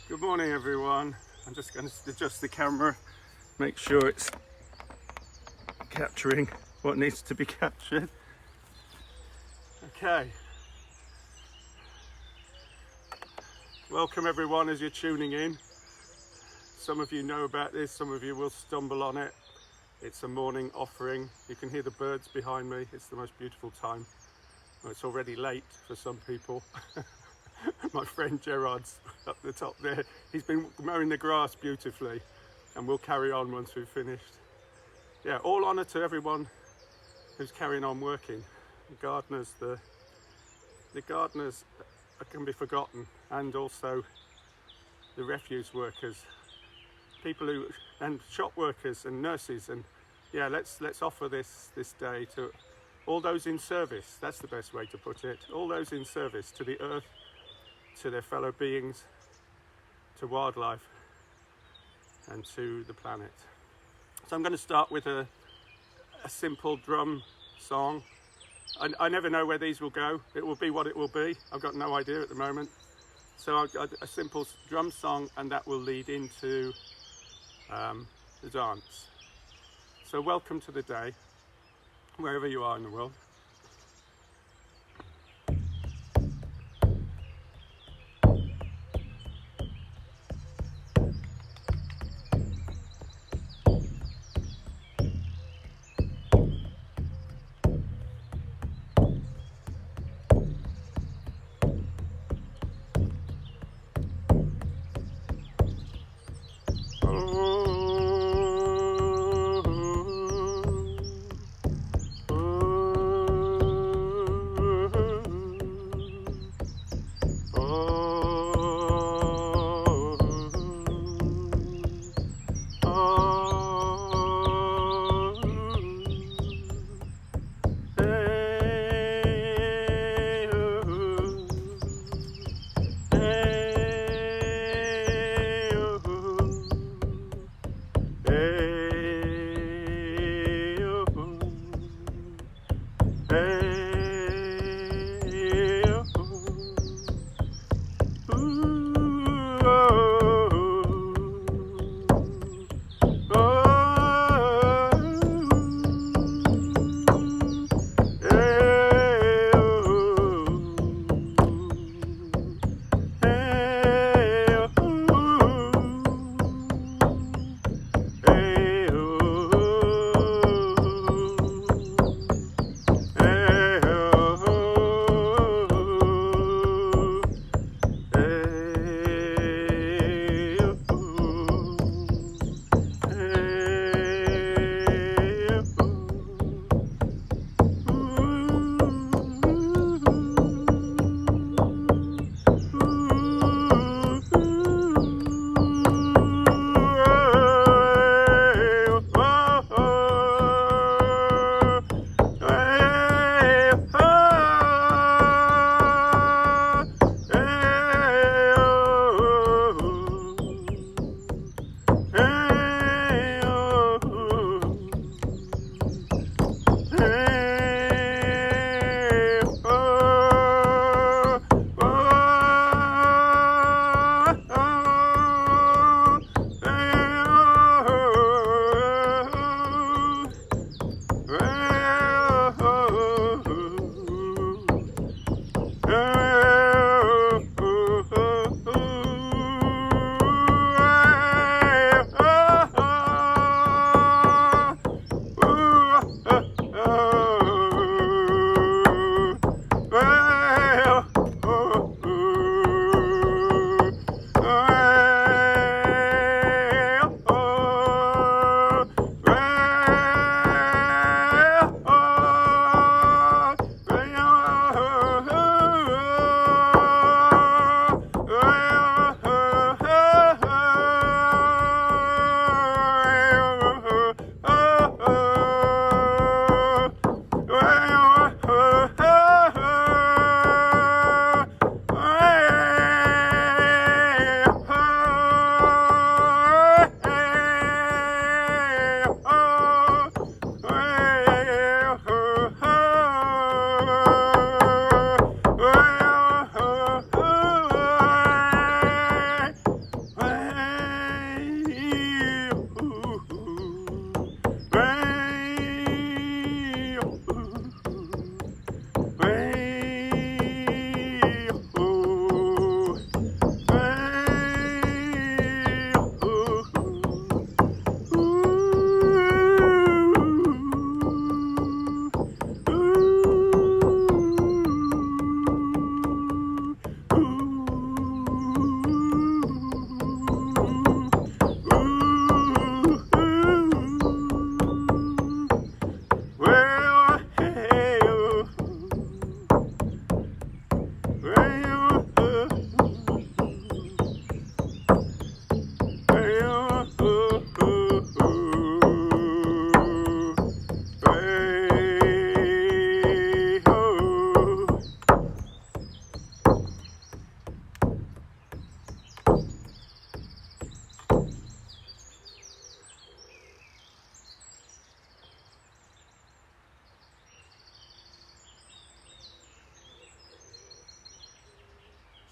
Good morning everyone. I'm just going to adjust the camera, make sure it's capturing what needs to be captured. Okay. Welcome everyone as you're tuning in. Some of you know about this, some of you will stumble on it. It's a morning offering. You can hear the birds behind me. It's the most beautiful time. Well, it's already late for some people. My friend Gerard's up the top there. He's been mowing the grass beautifully, and we'll carry on once we've finished. Yeah, all honour to everyone who's carrying on working. The gardeners can be forgotten, and also the refuse workers, people who, and shop workers and nurses, and yeah, let's offer this day to all those in service. That's the best way to put it. All those in service to the earth, to their fellow beings, to wildlife, and to the planet. So I'm going to start with a simple drum song. I never know where these will go. It will be what it will be. I've got no idea at the moment. So I've got a simple drum song, and that will lead into the dance. So welcome to the day, wherever you are in the world.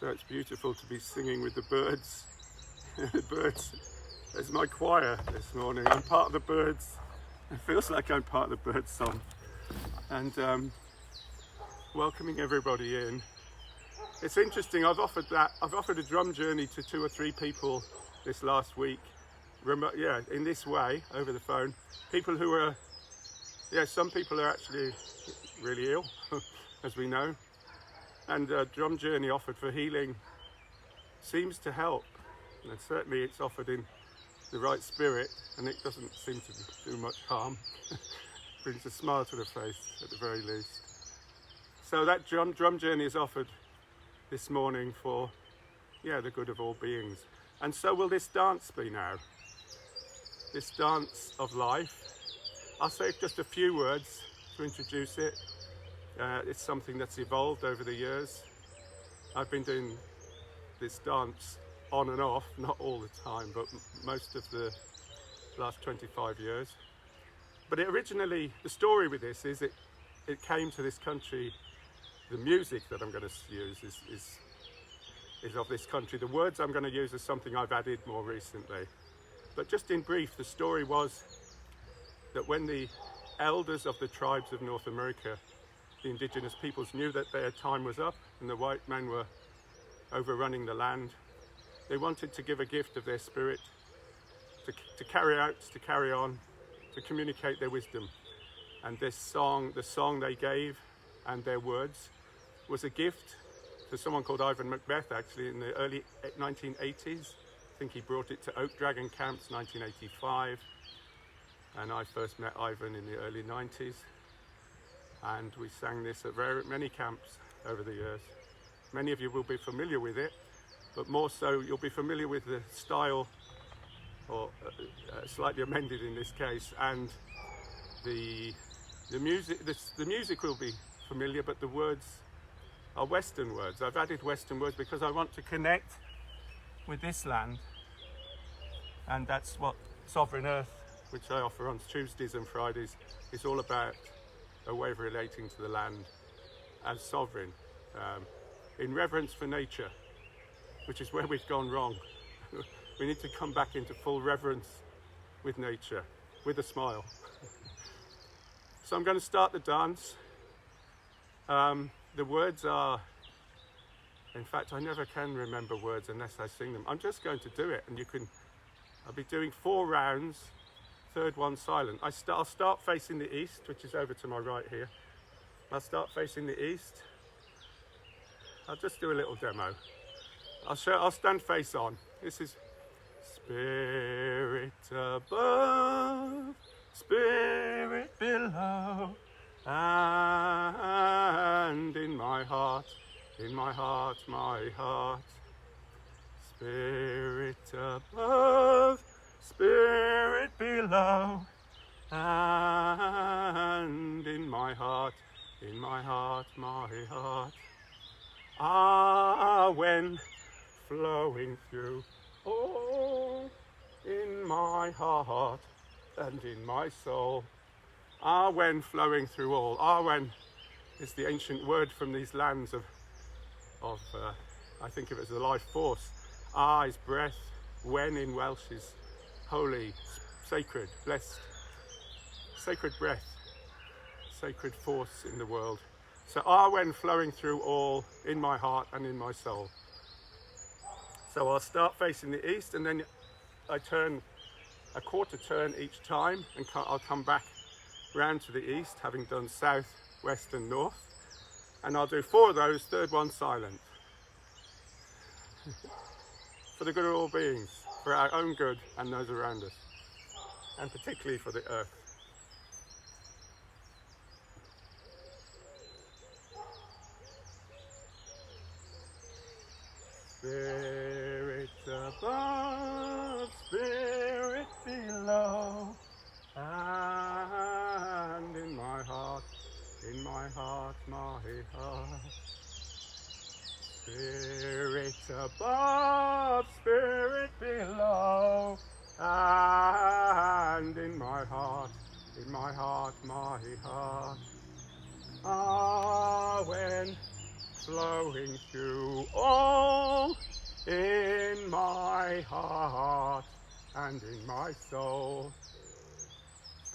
So it's beautiful to be singing with the birds. The birds, there's my choir this morning. I'm part of the birds. It feels like I'm part of the birds song. And welcoming everybody in. It's interesting, I've offered a drum journey to 2 or 3 people this last week. In this way, over the phone. People who are, some people are actually really ill, as we know. And a drum journey offered for healing seems to help. And certainly it's offered in the right spirit, and it doesn't seem to do much harm. Brings a smile to the face at the very least. So that drum journey is offered this morning for, the good of all beings. And so will this dance be now. This dance of life. I'll say just a few words to introduce it. It's something that's evolved over the years. I've been doing this dance on and off, not all the time, but most of the last 25 years. But originally, the story with this is it came to this country. The music that I'm going to use is of this country. The words I'm going to use is something I've added more recently. But just in brief, the story was that when the elders of the tribes of North America, the indigenous peoples, knew that their time was up and the white men were overrunning the land, they wanted to give a gift of their spirit to carry on, to communicate their wisdom. And this song, the song they gave and their words, was a gift to someone called Ivan Macbeth, actually, in the early 1980s. I think he brought it to Oak Dragon Camps, 1985. And I first met Ivan in the early 90s. And we sang this at many camps over the years. Many of you will be familiar with it, but more so you'll be familiar with the style, or slightly amended in this case, and the music. The music will be familiar, but the words are Western words. I've added Western words because I want to connect with this land, and that's what Sovereign Earth, which I offer on Tuesdays and Fridays, is all about. A way of relating to the land as sovereign, in reverence for nature, which is where we've gone wrong. We need to come back into full reverence with nature, with a smile. So I'm going to start the dance. The words are, in fact, I never can remember words unless I sing them. I'm just going to do it, and I'll be doing 4 rounds. Third one silent. I'll start facing the east, which is over to my right here. I'll start facing the east. I'll just do a little demo. I'll stand face on. This is Spirit above, Spirit below, and in my heart, my heart. Spirit above, Spirit below, and in my heart, my heart. Ah, when flowing through, oh, in my heart and in my soul. Ah, when flowing through all. Ah, when is the ancient word from these lands of I think of it as the life force. Ah is breath. When in Welsh is holy, sacred, blessed, sacred breath, sacred force in the world. So when flowing through all, in my heart and in my soul. So I'll start facing the east, and then I turn a quarter turn each time, and I'll come back round to the east, having done south, west and north. And I'll do 4 of those, third one silent. For the good of all beings, for our own good and those around us, and particularly for the earth. Spirit above, Spirit below, and in my heart, my heart. Spirit above, Spirit below, and in my heart, my heart. Ah, when flowing through all, in my heart and in my soul.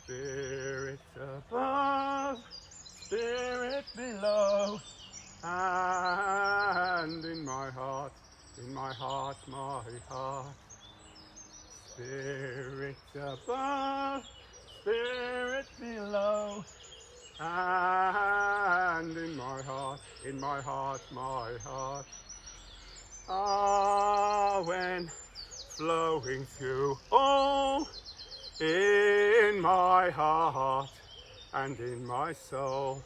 Spirit above, Spirit below, and in my heart, my heart. Spirit above, Spirit below, and in my heart, my heart. Ah, when flowing through all, in my heart and in my soul.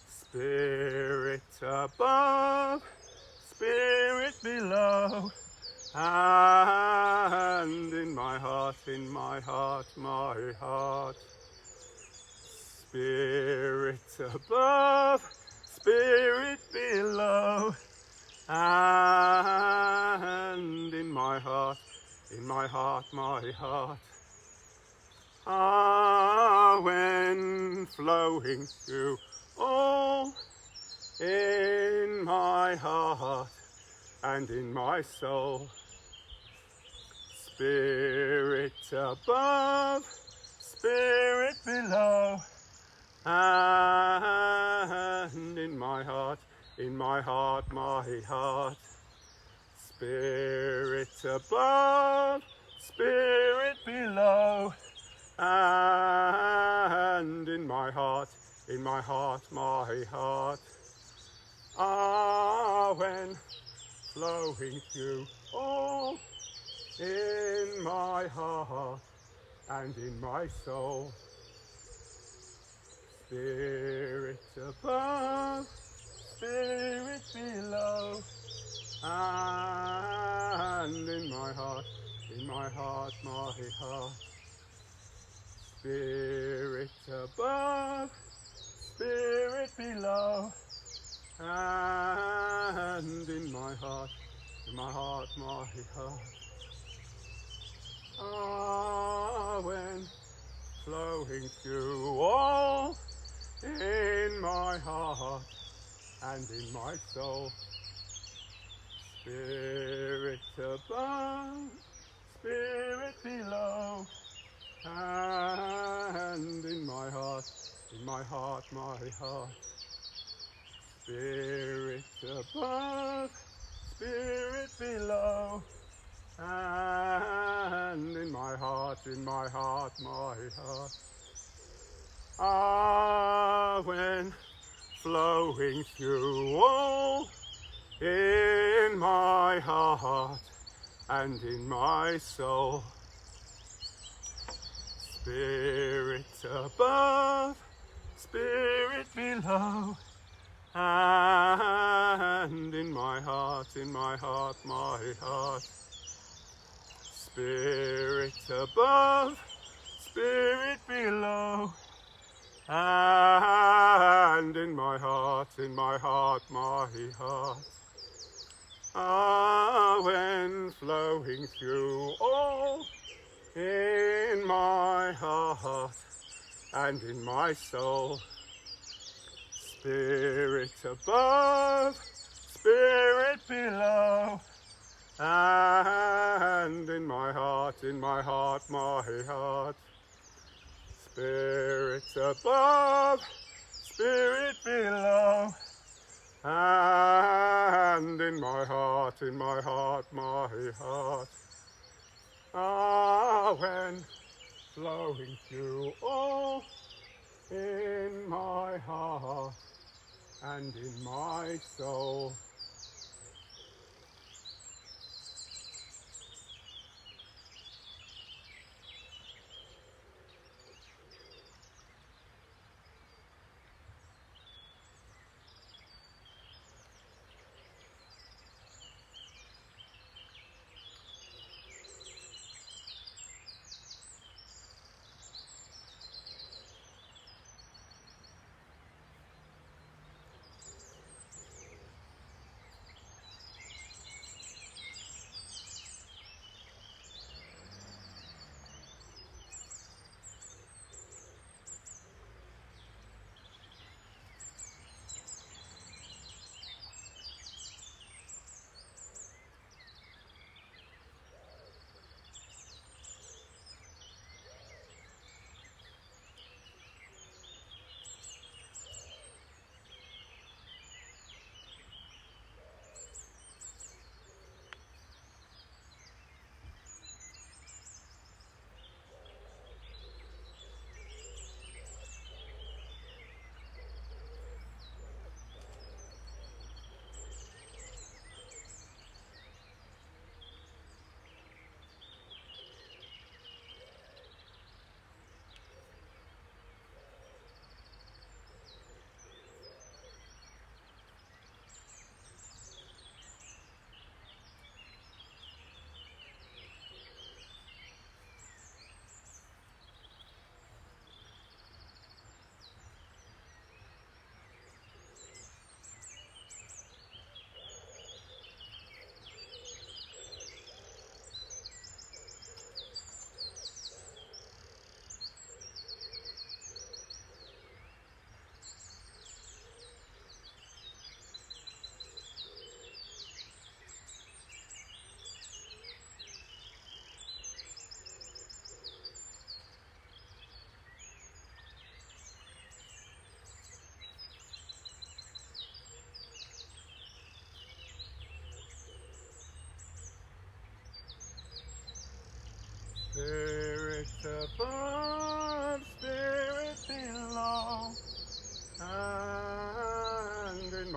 Spirit above, Spirit below, and in my heart, my heart. Spirit above, Spirit below, and in my heart, my heart. Ah, when flowing through all, in my heart and in my soul. Spirit above, Spirit below, and in my heart, my heart. Spirit above, Spirit below, and in my heart, my heart. Ah, when flowing through all, in my heart and in my soul. Spirit above, Spirit below, and in my heart, my heart. Spirit above, Spirit below, and in my heart, my heart. Ah, when flowing through all, in my heart and in my soul. Spirit above, Spirit below, and in my heart, my heart. Spirit above, Spirit below, and in my heart, my heart. Ah, when flowing through all, in my heart and in my soul. Spirit above, Spirit below, and in my heart, my heart. Spirit above, Spirit below, and in my heart, my heart. Ah, when flowing through all, in my heart and in my soul. Spirit above, Spirit below, and in my heart, my heart. Spirit above, Spirit below, and in my heart, my heart. Ah, when flowing through all, in my heart and in my soul.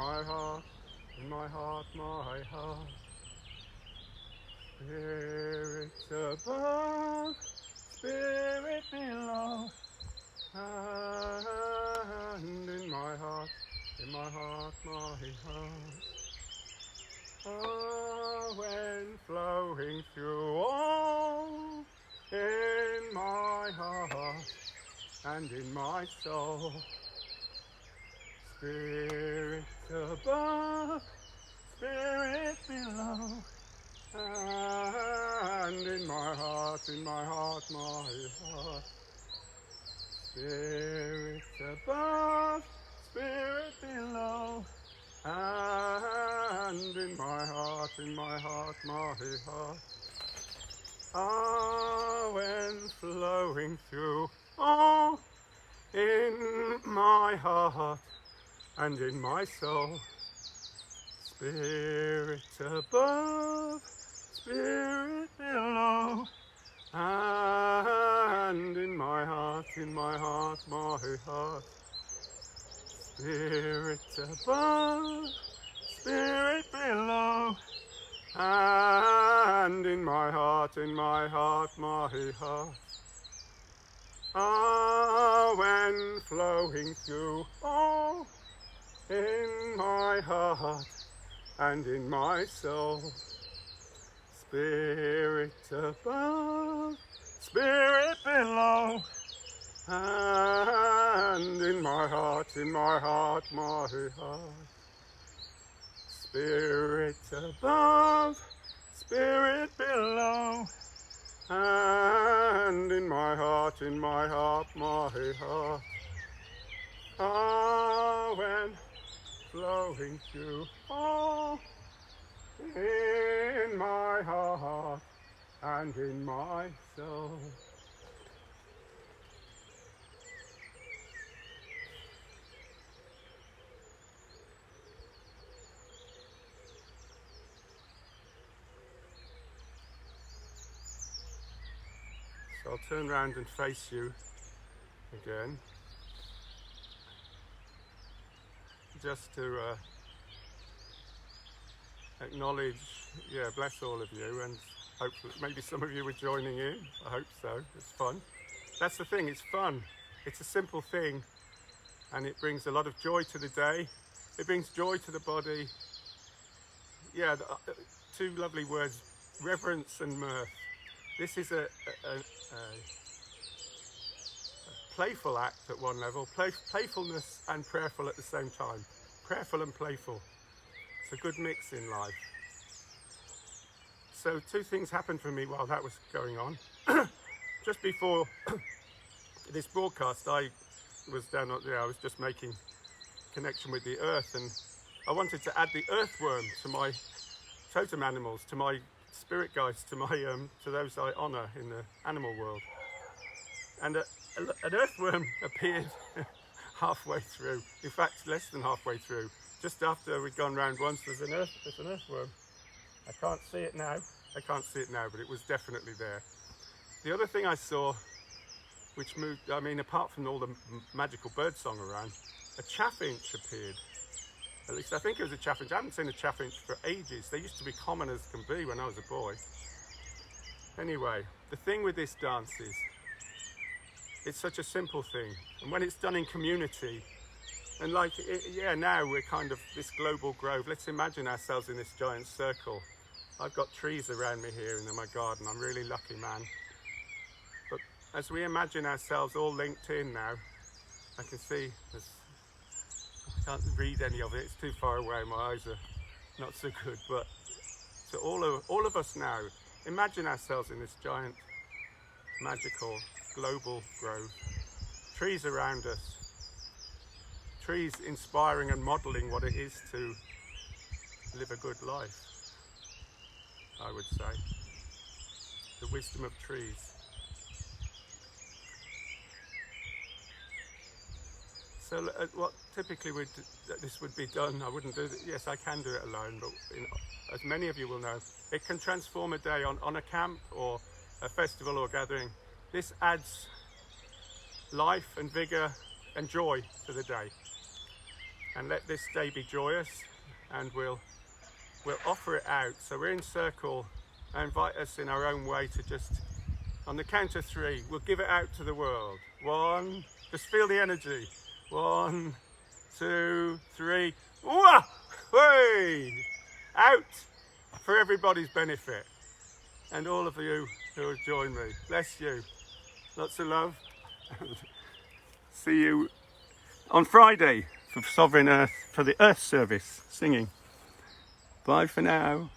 my heart, in my heart, my heart. Spirit above, Spirit below, and in my heart, my heart. Oh, when flowing through all, in my heart and in my soul. Spirit above, Spirit below, and in my heart, my heart. Spirit above, Spirit below, and in my heart, my heart. Ah, when flowing through all, in my heart and in my soul. Spirit above, Spirit below, and in my heart, my heart. Spirit above, Spirit below, and in my heart, my heart. Ah, when flowing through all, in my heart and in my soul. Spirit above, Spirit below, and in my heart, my heart. Spirit above, Spirit below, and in my heart, my heart. Ah, when flowing through all, in my heart and in my soul. So I'll turn around and face you again, just to acknowledge, bless all of you, and hopefully maybe some of you were joining in. I hope so. It's fun. That's the thing, it's fun. It's a simple thing, and it brings a lot of joy to the day. It brings joy to the body. Yeah, two lovely words, reverence and mirth. This is a playful act at one level, playfulness and prayerful at the same time. Prayerful and playful. It's a good mix in life. So two things happened for me while that was going on. Just before this broadcast, I was down there, I was just making connection with the earth, and I wanted to add the earthworm to my totem animals, to my spirit guides, to those I honour in the animal world. And an earthworm appeared halfway through, in fact less than halfway through. Just after we'd gone round once, there's an earthworm. I can't see it now, but it was definitely there. The other thing I saw, which moved, apart from all the magical birdsong around, a chaffinch appeared. At least I think it was a chaffinch. I haven't seen a chaffinch for ages. They used to be common as can be when I was a boy. Anyway, the thing with this dance is, it's such a simple thing. And when it's done in community, and now we're kind of this global grove. Let's imagine ourselves in this giant circle. I've got trees around me here in my garden. I'm a really lucky man. But as we imagine ourselves all linked in now, I can see I can't read any of it, it's too far away, my eyes are not so good, but so all of us now, imagine ourselves in this giant, magical, global grove. Trees around us, trees inspiring and modelling what it is to live a good life, I would say. The wisdom of trees. So what typically this would be done, I wouldn't do it. Yes, I can do it alone, but as many of you will know, it can transform a day on a camp or a festival or gathering. This adds life and vigour and joy to the day. and let this day be joyous, and we'll offer it out. So we're in circle. I invite us in our own way to just, on the count of 3, we'll give it out to the world. 1, just feel the energy. 1, 2, 3. Wah! Hey! Out for everybody's benefit. And all of you who have joined me. Bless you. Lots of love. See you on Friday for Sovereign Earth, for the Earth Service, singing. Bye for now.